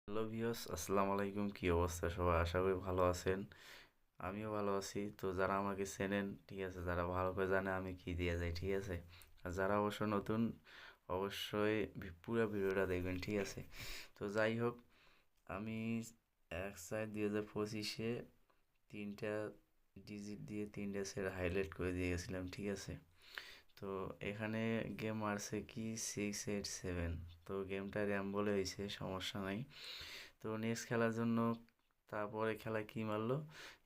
Hello viewers, আসসালামু আলাইকুম। কি অবস্থা সবাই? আশা করি ভালো আছেন। আমিও ভালো আছি। তো যারা আমাকে চেনেন, ঠিক আছে, যারা ভালো করে জানে আমি কি দিয়ে যাই, ঠিক আছে। আর যারা অবশ্য নতুন, অবশ্যই পুরো ভিডিওটা দেখবেন, ঠিক আছে। তো যাই হোক, আমি 1/4/2025 তিনটা ডিজিট দিয়ে তিনটা সেট হাইলাইট করে দিয়ে গেছিলাম, ঠিক আছে। তো এখানে গেম আসছে কি 687। তো গেমটা র্যাম বলে হয়েছে, সমস্যা নাই। তো নেক্সট খেলার জন্য তারপরে খেলা কি মারলো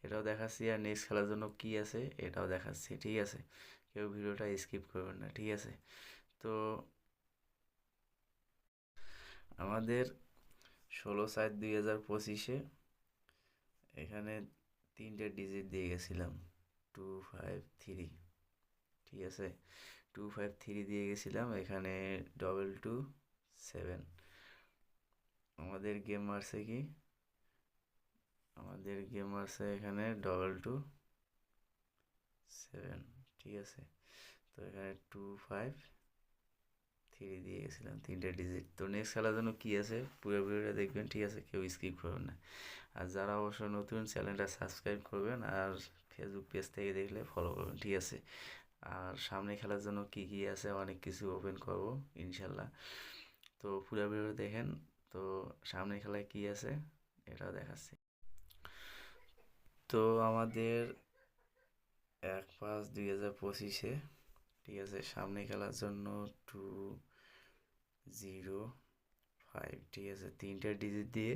এটাও দেখাচ্ছি, আর নেক্সট খেলার জন্য কি আছে এটাও দেখাচ্ছি, ঠিক আছে। কেউ ভিডিওটা স্কিপ করবেন না, ঠিক আছে। তো আমাদের 16/4/2025 এখানে তিনটে ডিজিট দিয়ে গেছিলাম, 253, ঠিক আছে। 253 দিয়ে গেছিলাম, এখানে 227। আমাদের গেম মারছে কি, আমাদের গেম মারছে এখানে 227, ঠিক আছে। তো এখানে 253 দিয়ে গেছিলাম তিনটে ডিজিট। তো নেক্সট খেলার জন্য কী আছে পুরো ভিডিওটা দেখবেন, ঠিক আছে, কেউ স্কিপ করবেন না। আর যারা অবশ্য নতুন, চ্যানেলটা সাবস্ক্রাইব করবেন, আর ফেসবুক পেজ থেকে দেখলে ফলো করবেন, ঠিক আছে। আর সামনে খেলার জন্য কি কি আছে অনেক কিছু ওপেন করব ইনশাল্লাহ। তো পুরো ভিডিও দেখেন। তো সামনে খেলায় কি আছে এটাও দেখাচ্ছি। তো আমাদের 1/5/2025, ঠিক আছে, সামনে খেলার জন্য 205, ঠিক আছে, তিনটা ডিজিট দিয়ে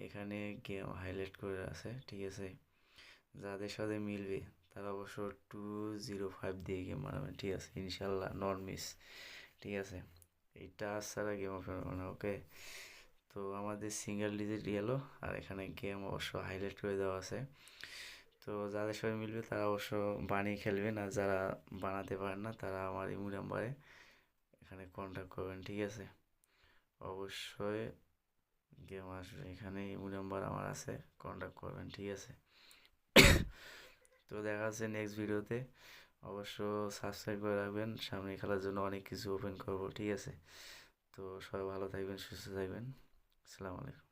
এখানে গেম হাইলাইট করে আছে, ঠিক আছে। যাদের সাথে মিলবে তারা অবশ্য 205 দিয়ে গেম মারাবেন, ঠিক আছে, ইনশাল্লাহ নন মিস, ঠিক আছে। এইটা ছাড়া গেম ওপেন হবে না, ওকে। তো আমাদের সিঙ্গেল ডিজিট গেলো, আর এখানে গেম অবশ্য হাইলাইট করে দেওয়া আছে। তো যাদের সাথে মিলবে তারা অবশ্য বানিয়ে খেলবেন, আর যারা বানাতে পারেন না তারা আমার ইমো নাম্বারে এখানে কন্ট্যাক্ট করবেন, ঠিক আছে। অবশ্যই গেম আসবে, এখানে ইমো নাম্বার আমার আছে, কন্ট্যাক্ট করবেন, ঠিক আছে। তো দেখা যাচ্ছে নেক্সট ভিডিওতে। অবশ্য সাবস্ক্রাইব করে রাখবেন, সামনে খেলার জন্য অনেক কিছু ওপেন করব, ঠিক আছে। তো সবাই ভালো থাকবেন, সুস্থ থাকবেন। আসসালামু আলাইকুম।